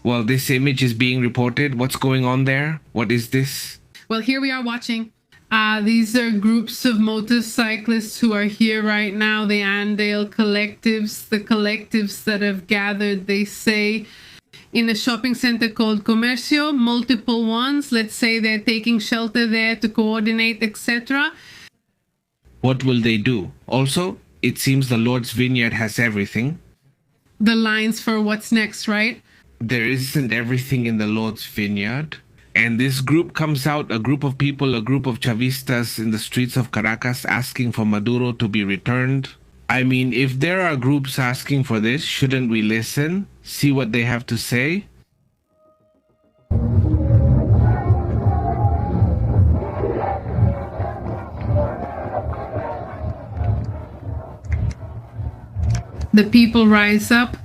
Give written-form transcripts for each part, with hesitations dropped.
Well, this image is being reported. What's going on there? What is this? Well, here we are watching. These are groups of motorcyclists who are here right now, the Andale collectives, the collectives that have gathered, they say, in a shopping center called Comercio, multiple ones. Let's say they're taking shelter there to coordinate, etc. What will they do? Also, it seems the Lord's Vineyard has everything. The lines for what's next, right? There isn't everything in the Lord's Vineyard. And this group comes out, a group of people, a group of Chavistas in the streets of Caracas asking for Maduro to be returned. I mean, if there are groups asking for this, shouldn't we listen? See what they have to say? The people rise up.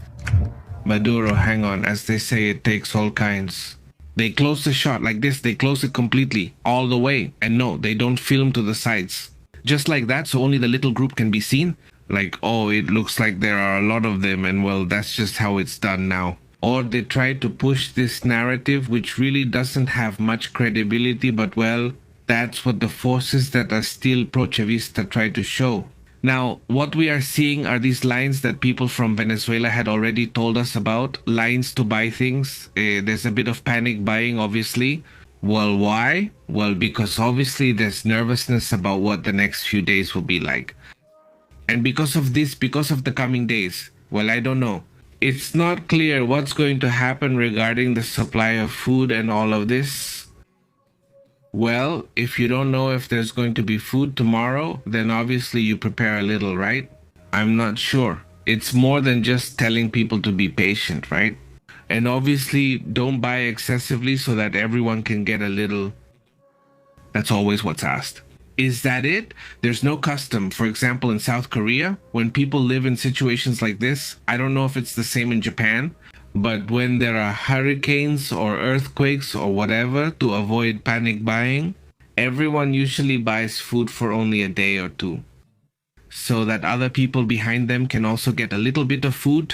Maduro, hang on, as they say, it takes all kinds. They close the shot like this, they close it completely, all the way. And no, they don't film to the sides. Just like that, so only the little group can be seen. Like, oh, it looks like there are a lot of them, and well, that's just how it's done now. Or they try to push this narrative, which really doesn't have much credibility, but well, that's what the forces that are still pro-Chavista try to show. Now, what we are seeing are these lines that people from Venezuela had already told us about, lines to buy things. There's a bit of panic buying, obviously. Well, why? Well, because obviously there's nervousness about what the next few days will be like. And because of this, because of the coming days, well, I don't know. It's not clear what's going to happen regarding the supply of food and all of this. Well, if you don't know if there's going to be food tomorrow, then obviously you prepare a little, right? I'm not sure. It's more than just telling people to be patient, right? And obviously don't buy excessively so that everyone can get a little. That's always what's asked. Is that it? There's no custom. For example, in South Korea, when people live in situations like this, I don't know if it's the same in Japan, but when there are hurricanes or earthquakes or whatever, to avoid panic buying, everyone usually buys food for only a day or two, so that other people behind them can also get a little bit of food.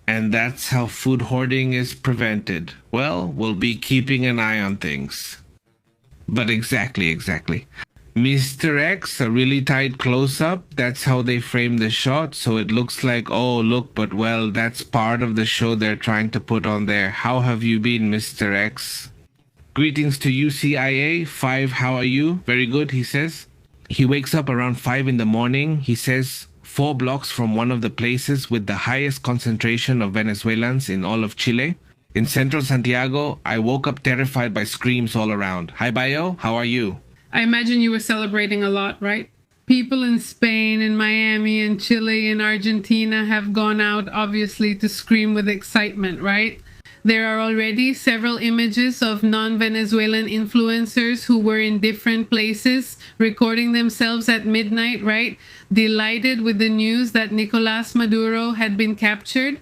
And that's how food hoarding is prevented. Well, we'll be keeping an eye on things. But exactly. Mr. X, a really tight close-up. That's how they frame the shot, so it looks like, oh, look, but well, that's part of the show they're trying to put on there. How have you been, Mr. X? Greetings to UCIA. 5, how are you? Very good, he says. He wakes up around 5 in the morning. He says, 4 blocks from one of the places with the highest concentration of Venezuelans in all of Chile. In central Santiago, I woke up terrified by screams all around. Hi, Bayo, how are you? I imagine you were celebrating a lot, right? People in Spain and Miami and Chile and Argentina have gone out, obviously, to scream with excitement, right? There are already several images of non-Venezuelan influencers who were in different places, recording themselves at midnight, right? Delighted with the news that Nicolás Maduro had been captured.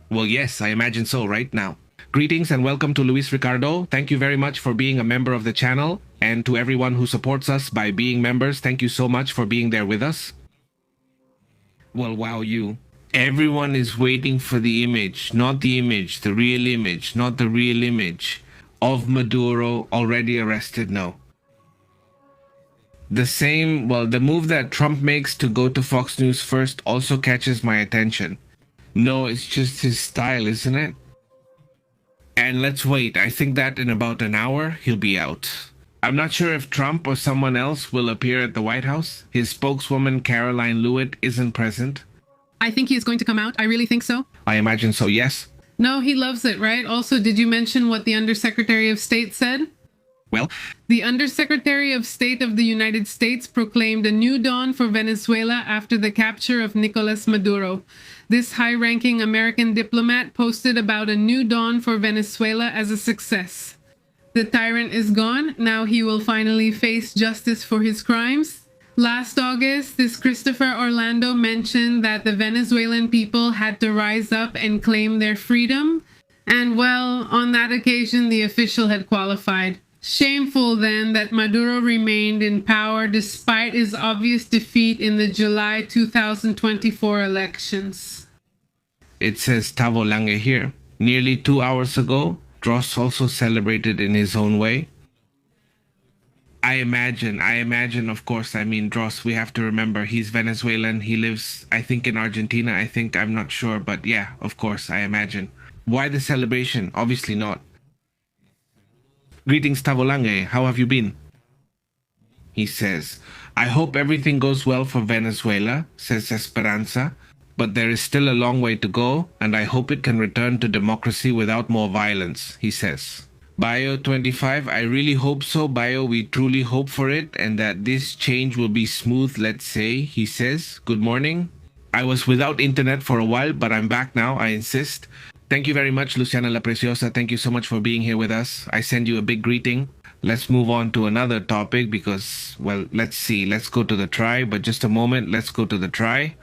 Well, yes, I imagine so right now. Greetings and welcome to Luis Ricardo. Thank you very much for being a member of the channel. And to everyone who supports us by being members, thank you so much for being there with us. Well, wow, you. Everyone is waiting for the image, not the image, the real image, not the real image of Maduro already arrested, no. The move that Trump makes to go to Fox News first also catches my attention. No, it's just his style, isn't it? And let's wait, I think that in about an hour, he'll be out. I'm not sure if Trump or someone else will appear at the White House. His spokeswoman, Caroline Lewitt, isn't present. I think he's going to come out. I really think so. I imagine so, yes. No, he loves it, right? Also, did you mention what the Undersecretary of State said? Well, the Undersecretary of State of the United States proclaimed a new dawn for Venezuela after the capture of Nicolás Maduro. This high-ranking American diplomat posted about a new dawn for Venezuela as a success. The tyrant is gone. Now he will finally face justice for his crimes. Last August, this Christopher Orlando mentioned that the Venezuelan people had to rise up and claim their freedom. And well, on that occasion, the official had qualified. Shameful then that Maduro remained in power despite his obvious defeat in the July 2024 elections. It says Tavo Lange here. Nearly 2 hours ago, Dross also celebrated in his own way. I imagine, of course, I mean, Dross, we have to remember he's Venezuelan. He lives, I think, in Argentina. I'm not sure, but yeah, of course, I imagine. Why the celebration? Obviously not. Greetings, Tavolange. How have you been? He says, I hope everything goes well for Venezuela, says Esperanza, but there is still a long way to go, and I hope it can return to democracy without more violence, he says. Bio25, I really hope so, Bio. We truly hope for it, and that this change will be smooth, let's say, he says. Good morning. I was without internet for a while, but I'm back now, I insist. Thank you very much, Luciana La Preciosa. Thank you so much for being here with us. I send you a big greeting. Let's move on to another topic because, well, let's see. Let's go to the try, but just a moment. Let's go to the try.